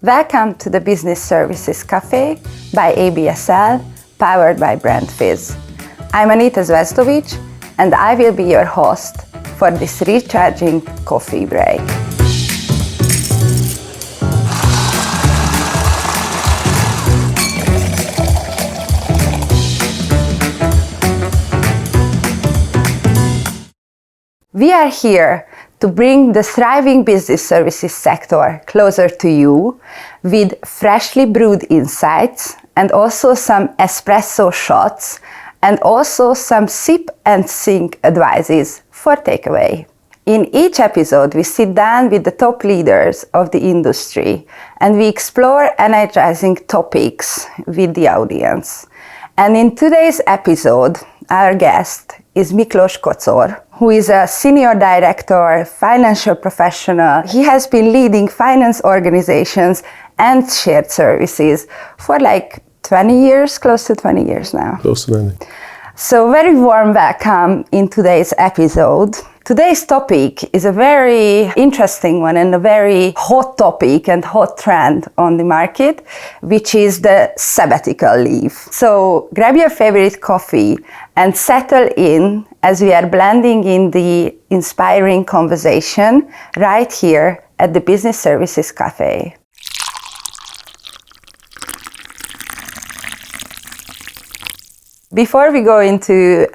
Welcome to the Business Services Café by ABSL, powered by Brandfizz. I'm Anita Zevzdovics, and I will be your host for this recharging coffee break. We are here to bring the thriving business services sector closer to you with freshly brewed insights and also some espresso shots and also some sip and think advices for takeaway. In each episode, we sit down with the top leaders of the industry and we explore energizing topics with the audience. And in today's episode, our guest is Miklós Koczor, who is a senior director, financial professional. He has been leading finance organizations and shared services for like 20 years, close to 20 years now. Close to 20. So very warm welcome in today's episode. Today's topic is a very interesting one and a very hot topic and hot trend on the market, which is the sabbatical leave. So grab your favorite coffee and settle in as we are blending in the inspiring conversation right here at the Business Services Café. Before we go into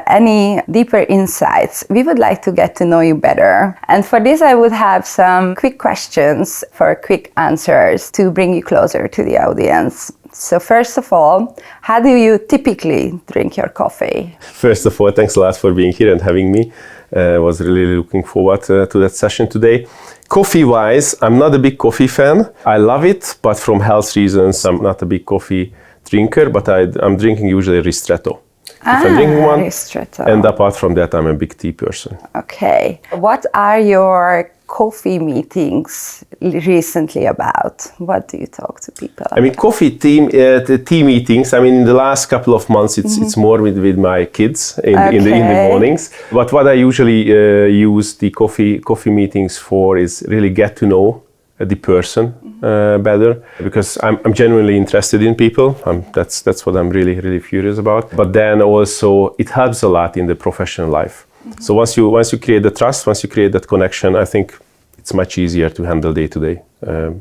any deeper insights, we would like to get to know you better. And for this, I would have some quick questions for quick answers to bring you closer to the audience. So first of all, how do you typically drink your coffee? First of all, thanks a lot for being here and having me. I was really looking forward to that session today. Coffee-wise, I'm not a big coffee fan. I love it, but from health reasons, I'm not a big coffee drinker, but I'm drinking usually ristretto. If I'm drinking one, ristretto. And apart from that, I'm a big tea person. Okay. What are your coffee meetings recently about? What do you talk to people about? I mean, the tea meetings, I mean, in the last couple of months, it's more with my kids in the mornings. But what I usually use the coffee meetings for is really get to know the person better, because I'm genuinely interested in people. That's what I'm really curious about. But then also it helps a lot in the professional life. Mm-hmm. So once you create the trust, once you create that connection, I think it's much easier to handle day-to-day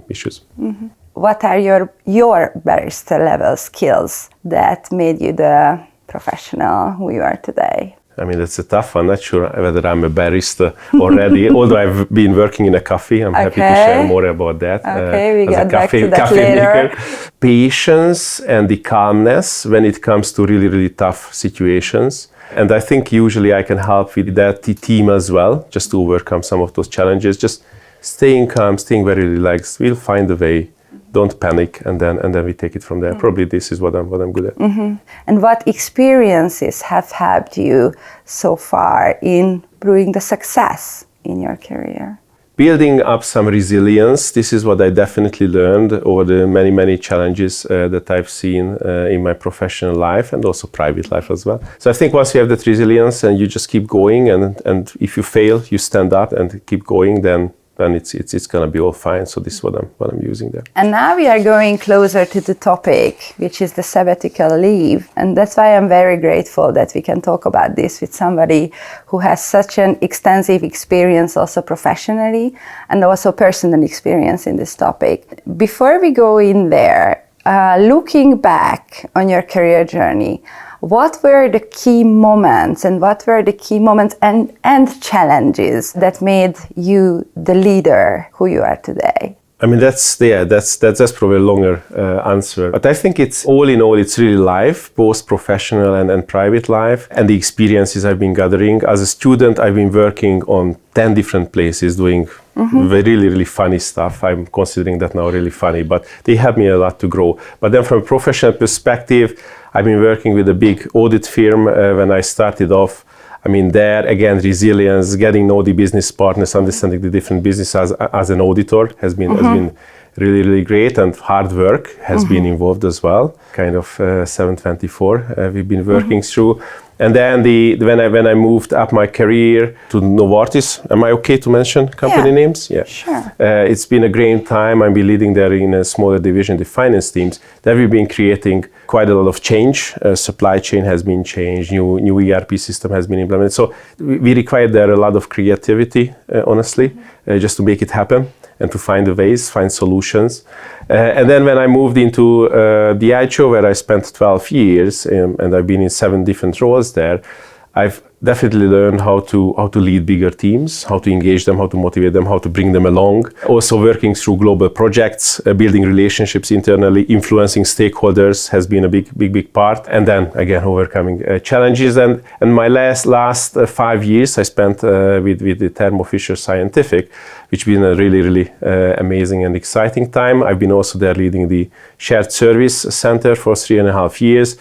issues. Mm-hmm. What are your barista level skills that made you the professional who you are today? I mean, that's a tough one. I'm not sure whether I'm a barista already, although I've been working in a cafe. I'm happy to share more about that. Okay, we get back to that later. Maker. Patience and the calmness when it comes to really tough situations. And I think usually I can help with that the team as well, just to overcome some of those challenges. Just staying calm, staying very relaxed. We'll find a way. Don't panic, and then we take it from there. Mm-hmm. Probably this is what I'm good at. Mm-hmm. And what experiences have helped you so far in brewing the success in your career? Building up some resilience. This is what I definitely learned over the many challenges that I've seen in my professional life and also private life as well. So I think once you have that resilience and you just keep going, and if you fail, you stand up and keep going, then it's gonna be all fine. So this is what I'm using there. And now we are going closer to the topic, which is the sabbatical leave. And that's why I'm very grateful that we can talk about this with somebody who has such an extensive experience also professionally and also personal experience in this topic. Before we go in there, looking back on your career journey, what were the key moments and challenges that made you the leader who you are today? I mean, that's probably a longer answer. But I think it's all in all, it's really life, both professional and private life, and the experiences I've been gathering. As a student, I've been working on 10 different places doing really funny stuff. I'm considering that now really funny, but they helped me a lot to grow. But then from a professional perspective, I've been working with a big audit firm when I started off. I mean, there again, resilience, getting to know the business partners, understanding the different businesses as an auditor has been really, really great, and hard work has been involved as well. Kind of 724 we've been working through. And then when I moved up my career to Novartis, am I okay to mention company names? Yeah, sure. It's been a great time. I've been leading there in a smaller division, the finance teams. There we've been creating quite a lot of change. Supply chain has been changed. New ERP system has been implemented. So we required there a lot of creativity, honestly, just to make it happen and to find the ways, find solutions. And then when I moved into DIHO, where I spent 12 years, and I've been in 7 different roles there, I've definitely learned how to lead bigger teams, how to engage them, how to motivate them, how to bring them along. Also working through global projects, building relationships internally, influencing stakeholders has been a big part. And then again, overcoming challenges. And my last 5 years I spent with the Thermo Fisher Scientific, which has been a really amazing and exciting time. I've been also there leading the shared service center for 3.5 years.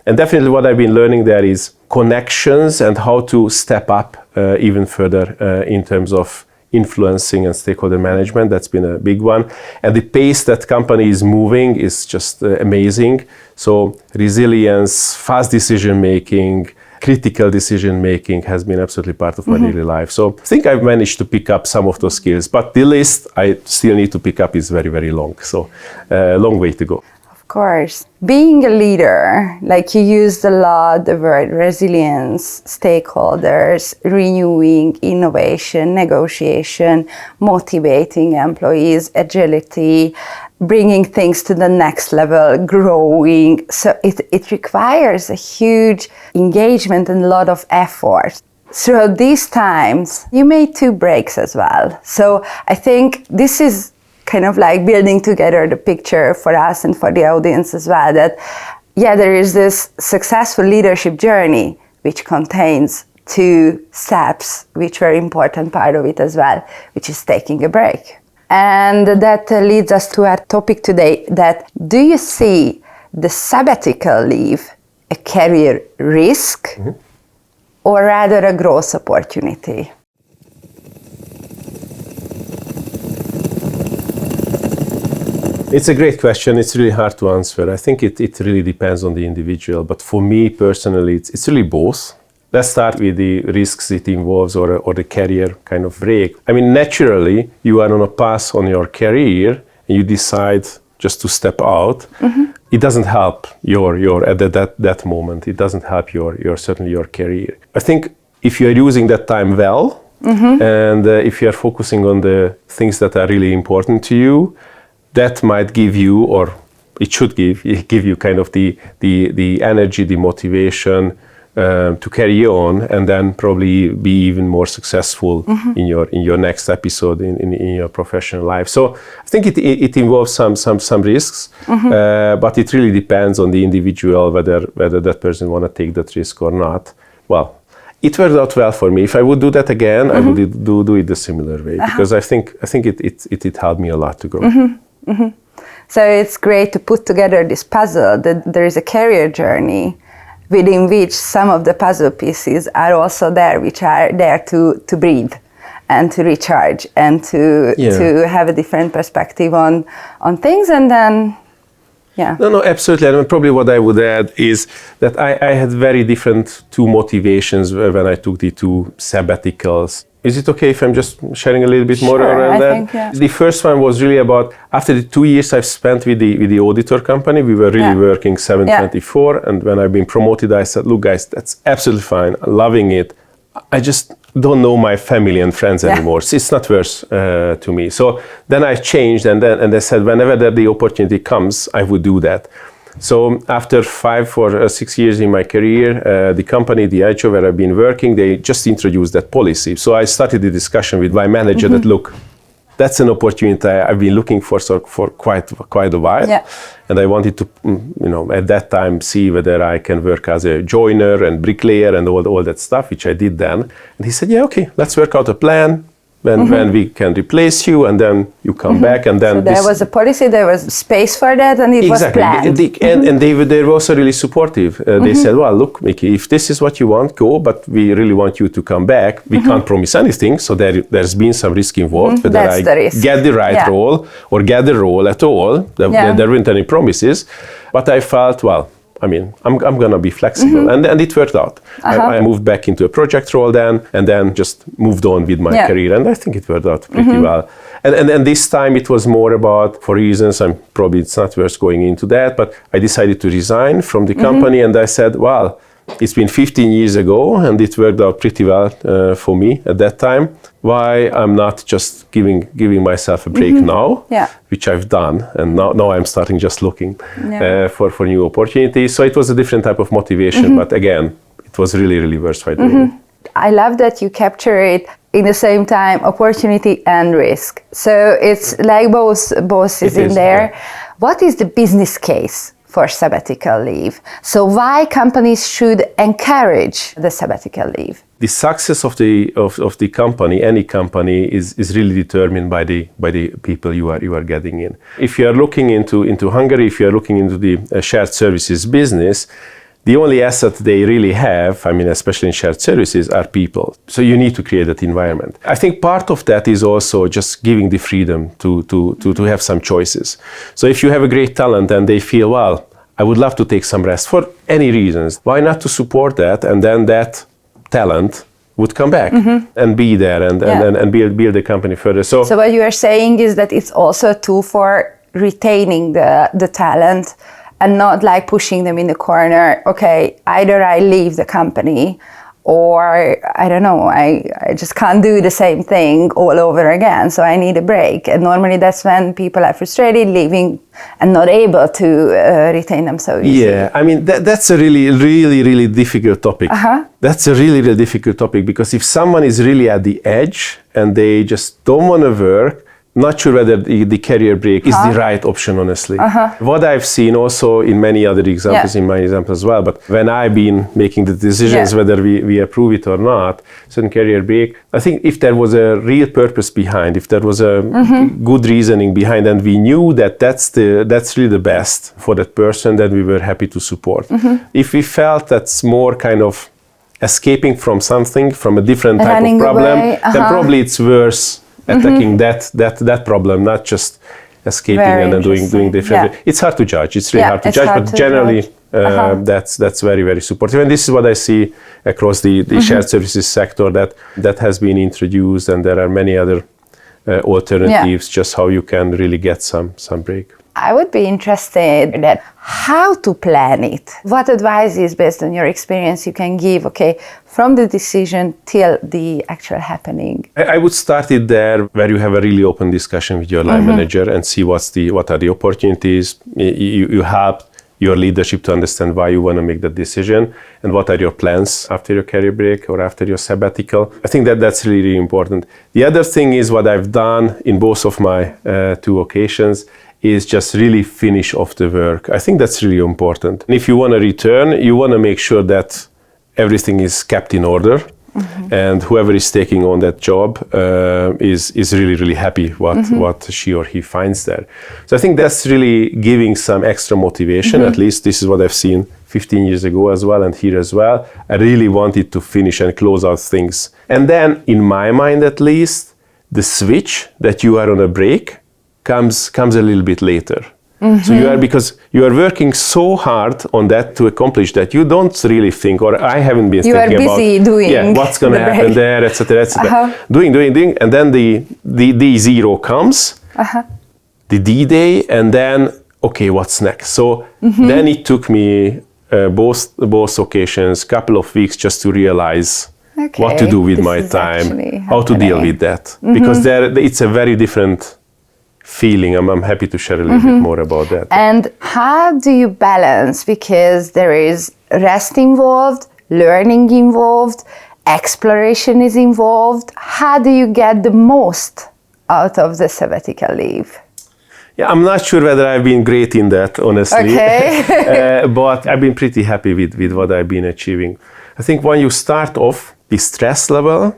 And definitely what I've been learning there is connections and how to step up even further in terms of influencing and stakeholder management. That's been a big one. And the pace that company is moving is just amazing. So resilience, fast decision making, critical decision making has been absolutely part of my daily life. So I think I've managed to pick up some of those skills, but the list I still need to pick up is very long. So long way to go. Of course. Being a leader, like you used a lot the word resilience, stakeholders, renewing, innovation, negotiation, motivating employees, agility, bringing things to the next level, growing. So it requires a huge engagement and a lot of effort. Throughout these times, you made 2 breaks as well. So I think this is kind of like building together the picture for us and for the audience as well, that there is this successful leadership journey which contains 2 steps which were important part of it as well, which is taking a break. And that leads us to our topic today, that do you see the sabbatical leave a career risk or rather a growth opportunity? It's a great question. It's really hard to answer. I think it really depends on the individual. But for me personally, it's really both. Let's start with the risks it involves or the career kind of break. I mean, naturally, you are on a path on your career and you decide just to step out. It doesn't help your at that moment. It doesn't help certainly your career. I think if you are using that time well, and if you are focusing on the things that are really important to you, that might give you, or it should give you kind of the energy, the motivation to carry on, and then probably be even more successful in your next episode in your professional life. So I think it involves some risks, but it really depends on the individual whether that person want to take that risk or not. Well, it worked out well for me. If I would do that again, I would do it the similar way, because I think it helped me a lot to grow. So it's great to put together this puzzle, that there is a career journey within which some of the puzzle pieces are also there, which are there to breathe and to recharge and to have a different perspective on things. And then No, absolutely. And probably what I would add is that I had very different 2 motivations when I took the 2 sabbaticals. Is it okay if I'm just sharing a little bit more around that? Think, yeah. The first one was really about, after the 2 years I've spent with the auditor company, we were really working 7/24, and when I've been promoted, I said, look guys, that's absolutely fine, I'm loving it. I just don't know my family and friends anymore. So it's not worth to me. So then I changed, and I said, whenever the opportunity comes, I would do that. So after 5 or 6 years in my career, the company, DIHO, where I've been working, they just introduced that policy. So I started the discussion with my manager that, look, that's an opportunity I've been looking for quite a while. Yeah. And I wanted to, at that time, see whether I can work as a joiner and bricklayer and all that stuff, which I did then. And he said, yeah, okay, let's work out a plan. when we can replace you, and then you come back, and then so there was a policy, there was space for that, and it was planned. And they were also really supportive. They said, well, look, Miki, if this is what you want, go, but we really want you to come back. We can't promise anything, so there's been some risk involved, whether I get the right role or get the role at all. There weren't any promises, but I felt, well, I mean, I'm going to be flexible. And it worked out. I moved back into a project role then, and then just moved on with my career. And I think it worked out pretty well. And this time it was more about, for reasons, probably it's not worth going into that, but I decided to resign from the company. And I said, well, it's been 15 years ago, and it worked out pretty well for me at that time. Why I'm not just giving myself a break now, which I've done, and now I'm starting just looking for new opportunities. So it was a different type of motivation, but again, it was really, really worthwhile doing. I love that you capture it in the same time, opportunity and risk. So it's like both is in there. Yeah. What is the business case for sabbatical leave? So why companies should encourage the sabbatical leave? The success of the company, any company, is really determined by the people you are getting in. If you are looking into Hungary, if you are looking into the shared services business, the only asset they really have, I mean, especially in shared services, are people. So you need to create that environment. I think part of that is also just giving the freedom to have some choices. So if you have a great talent and they feel, well, I would love to take some rest for any reasons, why not to support that? And then that talent would come back and be there and build the company further. So what you are saying is that it's also a tool for retaining the talent and not like pushing them in the corner. Okay, either I leave the company or I don't know, I just can't do the same thing all over again, so I need a break. And normally that's when people are frustrated, leaving and not able to retain them so easily. Yeah, I mean, that's a really difficult topic. That's a really difficult topic, because if someone is really at the edge and they just don't want to work, not sure whether the career break is the right option, honestly. What I've seen also in many other examples, in my example as well, but when I've been making the decisions whether we approve it or not, certain career break, I think if there was a real purpose behind, if there was a good reasoning behind, and we knew that that's really the best for that person, then we were happy to support. If we felt that's more kind of escaping from something, from a different type of problem, then probably it's worse attacking that problem, not just escaping and then doing different. It's hard to judge. It's really hard to judge, but generally that's very supportive. And this is what I see across the shared services sector that has been introduced, and there are many other alternatives, just how you can really get some break. I would be interested in how to plan it. What advice, based on your experience, you can give, from the decision till the actual happening? I would start it there, where you have a really open discussion with your line manager and see what are the opportunities. You help your leadership to understand why you want to make that decision and what are your plans after your career break or after your sabbatical. I think that's really important. The other thing is what I've done in both of my two occasions is just really finish off the work. I think that's really important. And if you want to return, you want to make sure that everything is kept in order, and whoever is taking on that job is really happy what she or he finds there. So I think that's really giving some extra motivation. At least this is what I've seen 15 years ago as well, and here as well. I really wanted to finish and close out things. And then, in my mind at least, the switch that you are on a break comes a little bit later. So because you are working so hard on that to accomplish that, you don't really think, or I haven't been thinking about doing what's going to happen there, etc. Doing, and then the D0 comes, the D-Day, and then what's next? So then it took me both occasions, couple of weeks just to realize what to do with my time, how to deal with that, because it's a very different feeling. I'm happy to share a little bit more about that. And how do you balance, because there is rest involved, learning involved, exploration is involved. How do you get the most out of the sabbatical leave? Yeah, I'm not sure whether I've been great in that, honestly. But I've been pretty happy with what I've been achieving. I think when you start off, the stress level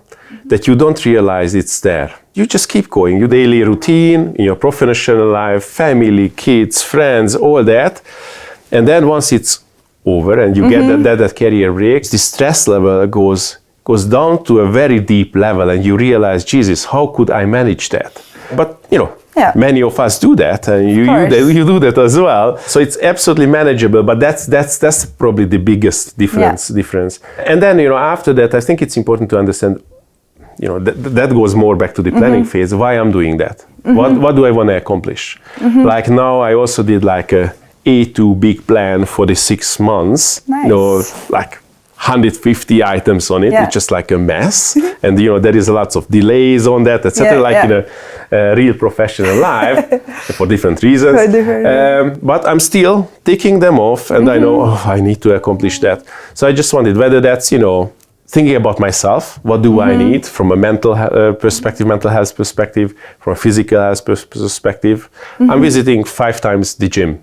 that you don't realize it's there. You just keep going, your daily routine, in your professional life, family, kids, friends, all that. And then once it's over and you get that career break, the stress level goes down to a very deep level, and you realize, Jesus, how could I manage that? But, many of us do that, and you do that as well. So it's absolutely manageable, but that's probably the biggest difference. And then, after that, I think it's important to understand, that goes more back to the planning phase, why I'm doing that. What do I want to accomplish? Like now I also did like a A2 big plan for the 6 months, Nice. like 150 items on it. It's just like a mess. And there is lots of delays on that, etc. In a real professional life for different reasons. But I'm still ticking them off, and I know I need to accomplish that. So I just wanted, whether that's thinking about myself, what do I need from a mental health perspective, from a physical health perspective. I'm visiting 5 times the gym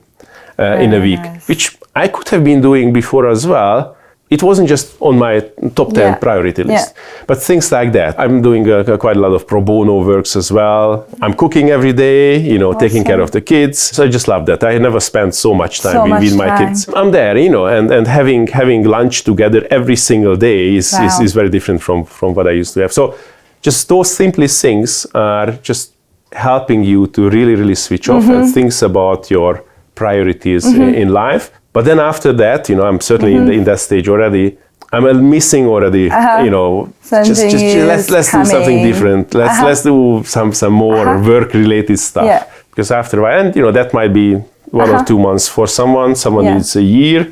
in a week, which I could have been doing before as well. It wasn't just on my top 10 priority list, but things like that. I'm doing quite a lot of pro bono works as well. I'm cooking every day, taking care of the kids. So I just love that. I never spent so much time with my kids. I'm there, and having lunch together every single day is very different from what I used to have. So just those simplest things are just helping you to really, really switch off and think about your priorities in life. But then after that, I'm certainly in that stage already. I'm missing already, let's do something different. Let's do some more work-related stuff. Because after a while, and that might be 1 or 2 months for someone needs a year.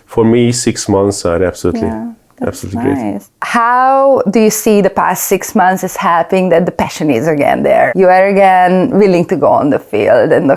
For me, 6 months are absolutely great. How do you see the past 6 months as helping that the passion is again there? You are again willing to go on the field, and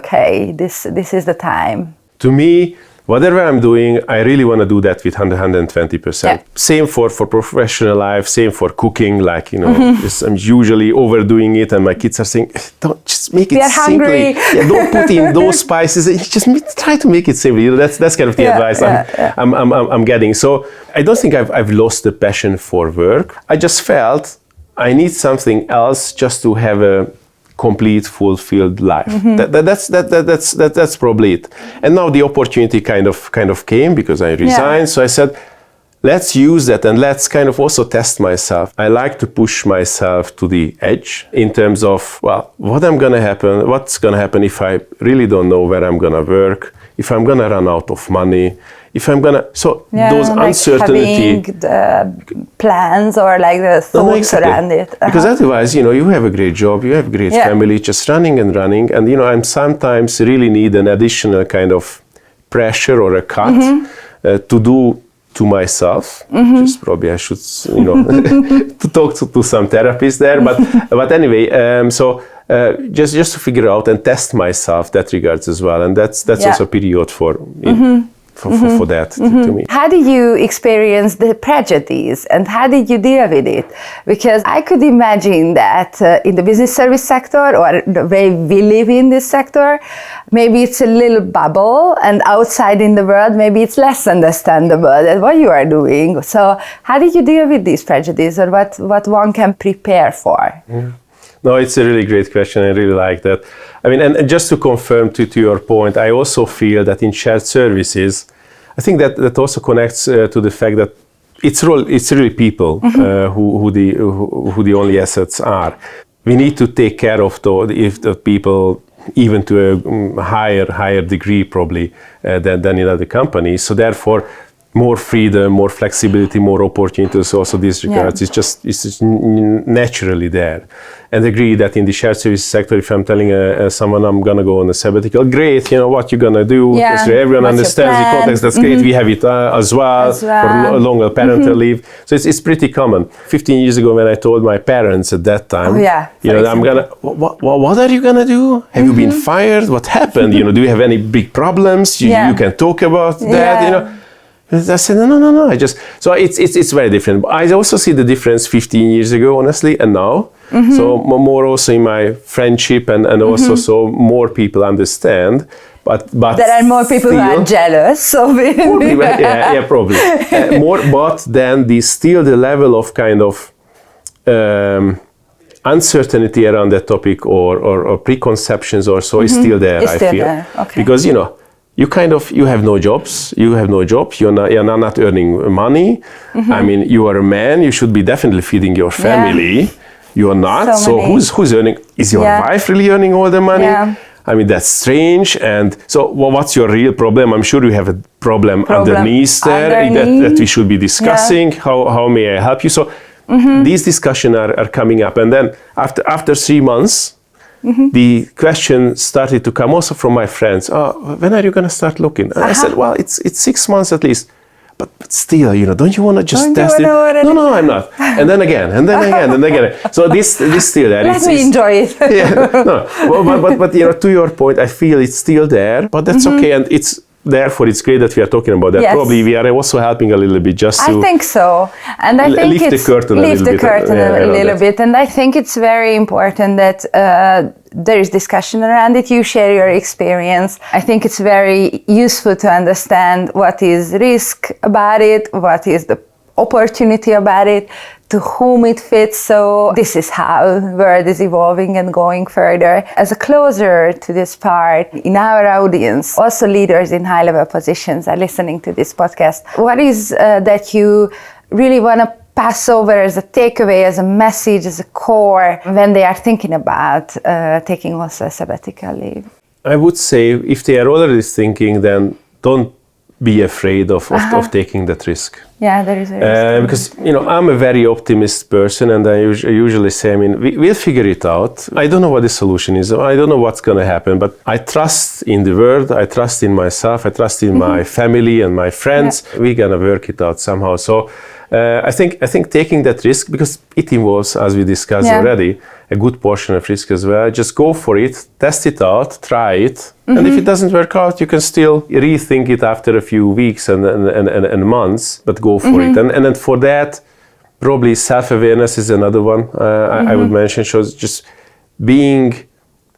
this is the time. To me, whatever I'm doing, I really want to do that with 120%. Same for professional life, same for cooking. Like, I'm usually overdoing it, and my kids are saying, don't just make it simply. Don't put in those spices. Just try to make it simple. That's kind of the advice I'm getting. So I don't think I've lost the passion for work. I just felt I need something else just to have a complete, fulfilled life. That's probably it. And now the opportunity kind of came because I resigned. So I said, let's use that and let's kind of also test myself. I like to push myself to the edge in terms of, what's going to happen if I really don't know where I'm going to work, if I'm going to run out of money, if I'm going to, those like uncertainty. Having the plans or like the thoughts around it. Because otherwise, you have a great job, you have a great family, just running. And, I sometimes really need an additional kind of pressure or a cut to do to myself. Just probably I should, to talk to some therapists there. But anyway, just to figure out and test myself that regards as well. And that's also a period for that to me. How did you experience the prejudice and how did you deal with it? Because I could imagine that in the business service sector or the way we live in this sector, maybe it's a little bubble, and outside in the world, maybe it's less understandable than what you are doing. So how did you deal with these prejudices, or what one can prepare for? No, it's a really great question. I really like that. I mean, and just to confirm to your point, I also feel that in shared services, I think that also connects to the fact that it's really people who the only assets are. We need to take care of the people even to a higher degree probably than in other companies. So therefore, more freedom, more flexibility, more opportunities. Also, these regards, it's just naturally there. And agree that in the shared service sector, if I'm telling someone I'm gonna go on a sabbatical, great, what you're gonna do. Everyone understands the context. That's great. We have it as well for longer parental leave. So it's pretty common. 15 years ago, when I told my parents at that time, I'm gonna. What are you gonna do? Have you been fired? What happened? Do you have any big problems? You can talk about that. I said, no. So it's very different. I also see the difference 15 years ago, honestly, and now. So more also in my friendship and also so more people understand. But there are more people who are jealous of it. Probably. More, but then still the level of kind of uncertainty around that topic or preconceptions or so is still there, I feel. There. Okay. Because, you have no jobs, you're not earning money. I mean, you are a man, you should be definitely feeding your family. Yeah. You are not, so who's earning? Is your wife really earning all the money? Yeah. I mean, that's strange. And so what's your real problem? I'm sure you have a problem underneath there that we should be discussing. Yeah. How may I help you? So these discussions are coming up. And then after 3 months, the question started to come also from my friends. Oh, when are you going to start looking? And I said, well, it's 6 months at least. But still, don't you want to just test it? No, I'm not. And then again, and then again, and then again. So this still there. Let me enjoy it. But to your point, I feel it's still there. But that's okay, and therefore it's great that we are talking about that. Yes. Probably we are also helping a little bit just to. I think so, and I think lift the curtain a little bit. And I think it's very important that there is discussion around it. You share your experience. I think it's very useful to understand what is risk about it, what is the opportunity about it, to whom it fits. So this is how the world is evolving and going further. As a closer to this part, in our audience, also leaders in high-level positions are listening to this podcast. What is that you really want to pass over as a takeaway, as a message, as a core, when they are thinking about taking also a sabbatical leave? I would say if they are already thinking, then don't be afraid of taking that risk. Yeah, there is a risk. Because, I'm a very optimist person, and I usually say, we'll figure it out. I don't know what the solution is. I don't know what's going to happen, but I trust in the world. I trust in myself. I trust in my family and my friends. Yeah. We're going to work it out somehow. So I think taking that risk, because it involves, as we discussed already, a good portion of risk as well. Just go for it, test it out, try it. And if it doesn't work out, you can still rethink it after a few weeks and months, but go for it. And then for that, probably self-awareness is another one I would mention. So just being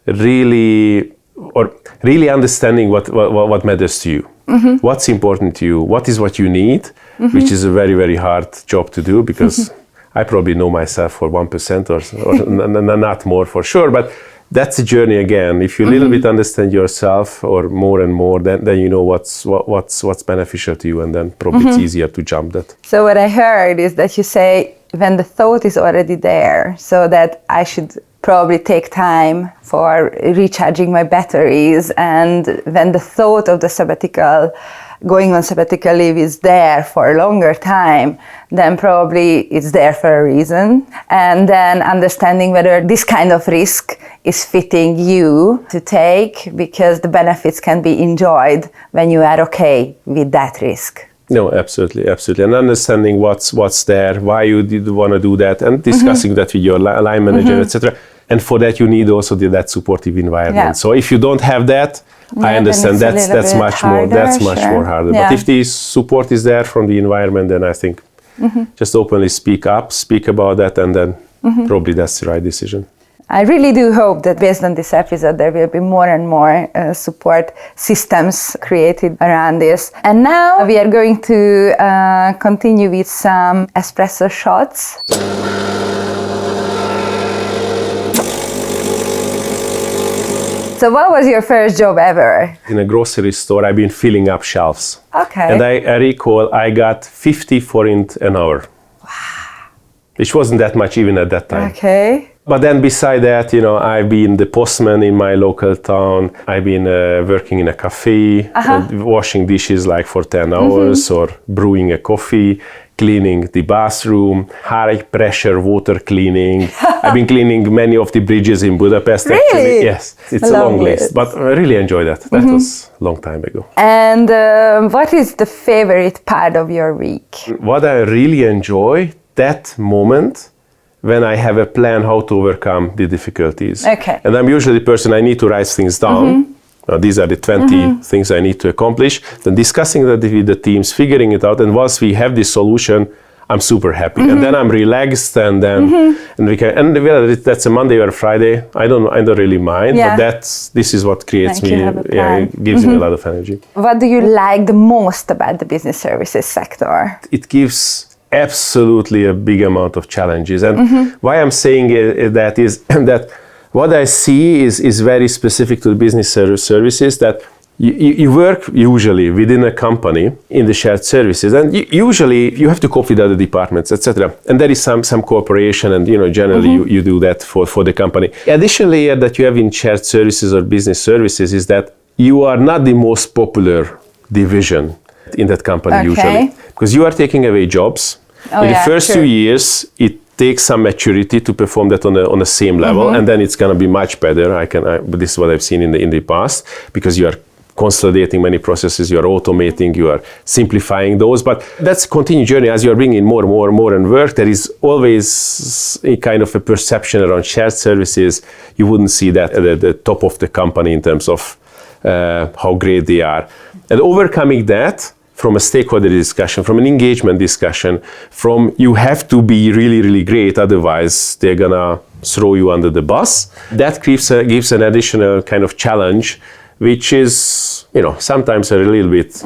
really understanding what matters to you. What's important to you, what you need, which is a very, very hard job to do, because I probably know myself for 1% or not more for sure, but that's a journey again. If you a little bit understand yourself or more and more, then you know what's beneficial to you, and then probably it's easier to jump that. So what I heard is that you say when the thought is already there, so that I should probably take time for recharging my batteries, and when the thought of the going on sabbatical leave is there for a longer time, then probably it's there for a reason. And then understanding whether this kind of risk is fitting you to take, because the benefits can be enjoyed when you are okay with that risk. No, absolutely. And understanding what's there, why you did want to do that, and discussing that with your line manager, etc. And for that, you need also that supportive environment. Yeah. So if you don't have that, I understand that's much more harder. Yeah. But if the support is there from the environment, then I think just openly speak about that, and then probably that's the right decision. I really do hope that based on this episode, there will be more and more support systems created around this. And now we are going to continue with some espresso shots. So what was your first job ever? In a grocery store, I've been filling up shelves. Okay. And I recall I got 50 forint an hour. Wow. Which wasn't that much even at that time. Okay. But then beside that, I've been the postman in my local town. I've been working in a cafe, washing dishes like for 10 hours, or brewing a coffee, cleaning the bathroom, high pressure water cleaning. I've been cleaning many of the bridges in Budapest. Really? Actually. Yes, it's a long list, but I really enjoyed that. That was a long time ago. And what is the favorite part of your week? What I really enjoy, that moment when I have a plan how to overcome the difficulties. Okay. And I'm usually the person, I need to write things down. These are the 20 things I need to accomplish. Then discussing that with the teams, figuring it out. And once we have this solution, I'm super happy. And then I'm relaxed, and then and we can. And whether that's a Monday or a Friday, I don't really mind. Yeah. But this is what creates me. It gives me a lot of energy. What do you like the most about the business services sector? It gives absolutely a big amount of challenges. And why I'm saying that is that what I see is very specific to the business services, that you work usually within a company in the shared services, and usually you have to cope with other departments, etc. And there is some cooperation, and generally you do that for the company. Additional layer that you have in shared services or business services is that you are not the most popular division in that company usually, because you are taking away jobs. In the first 2 years, it takes some maturity to perform that on the same level, and then it's going to be much better. But this is what I've seen in the past, because you are consolidating many processes, you are automating, you are simplifying those. But that's a continued journey. As you are bringing in more and work, there is always a kind of a perception around shared services. You wouldn't see that at the top of the company in terms of how great they are. And overcoming that from a stakeholder discussion, from an engagement discussion, from you have to be really, really great, otherwise they're gonna throw you under the bus. That gives an additional kind of challenge, which is, sometimes a little bit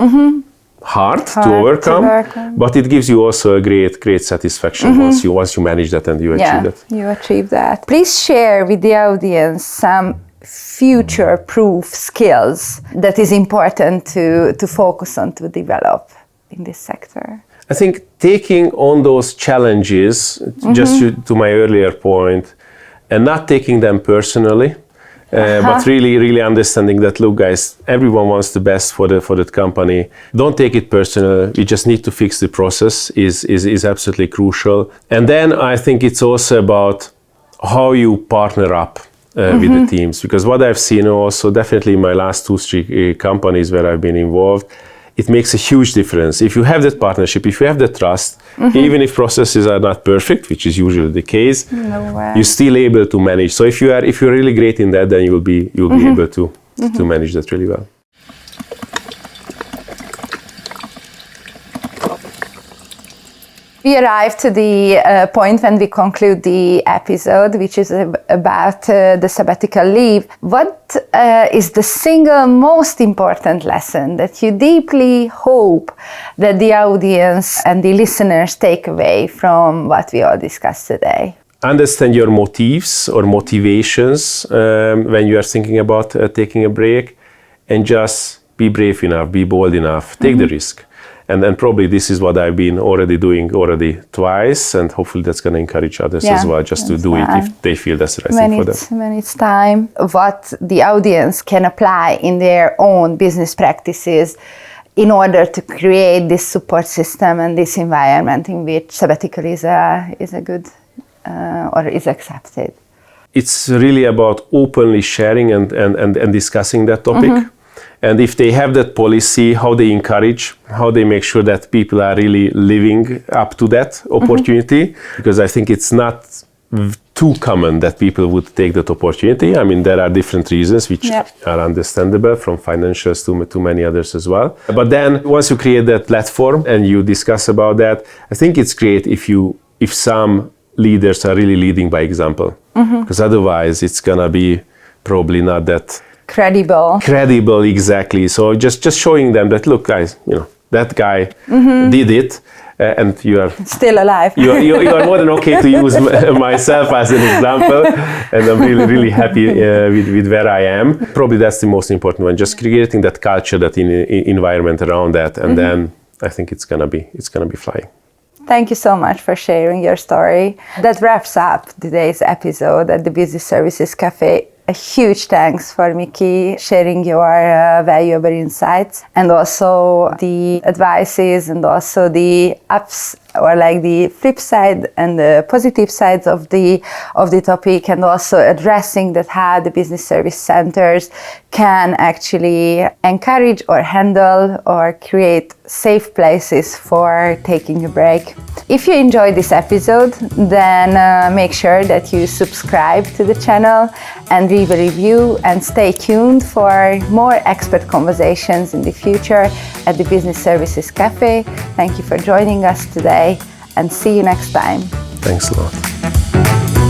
hard to overcome, but it gives you also a great satisfaction once you manage that and you achieve that. You achieve that. Please share with the audience some future-proof skills that is important to focus on, to develop in this sector. I think taking on those challenges, just to my earlier point, and not taking them personally, but really understanding that, look guys, everyone wants the best for that company. Don't take it personal. We just need to fix the process is absolutely crucial. And then I think it's also about how you partner up with the teams, because what I've seen also definitely in my last 2-3 companies where I've been involved, it makes a huge difference. If you have that partnership, if you have the trust, even if processes are not perfect, which is usually the case, you're still able to manage. So if you're really great in that, then you'll be able to manage that really well. We arrived to the point when we conclude the episode, which is about the sabbatical leave. What is the single most important lesson that you deeply hope that the audience and the listeners take away from what we all discussed today? Understand your motives or motivations when you are thinking about taking a break, and just be brave enough, be bold enough, take the risk. And probably this is what I've been doing twice, and hopefully that's going to encourage others as well, just to do it if they feel that's the right thing for them. When it's time, what the audience can apply in their own business practices in order to create this support system and this environment in which sabbatical is a good or is accepted. It's really about openly sharing and discussing that topic. And if they have that policy, how they encourage, how they make sure that people are really living up to that opportunity, because I think it's not too common that people would take that opportunity. I mean, there are different reasons which are understandable, from financials to many others as well. But then once you create that platform and you discuss about that, I think it's great if some leaders are really leading by example, because otherwise it's gonna be probably not that credible, exactly. So just showing them that, look guys, that guy did it, and you are still alive. you are more than okay to use myself as an example, and I'm really happy with where I am. Probably that's the most important one, just creating that culture, that environment around that, and then I think it's gonna be flying. Thank you so much for sharing your story. That wraps up today's episode at the Business Services Café. A huge thanks for Miki sharing your valuable insights, and also the advices, and also the ups, or like the flip side and the positive sides of the topic, and also addressing that how the business service centers can actually encourage or handle or create safe places for taking a break. If you enjoyed this episode, then make sure that you subscribe to the channel and leave a review, and stay tuned for more expert conversations in the future at the Business Services Café. Thank you for joining us today, and see you next time. Thanks a lot.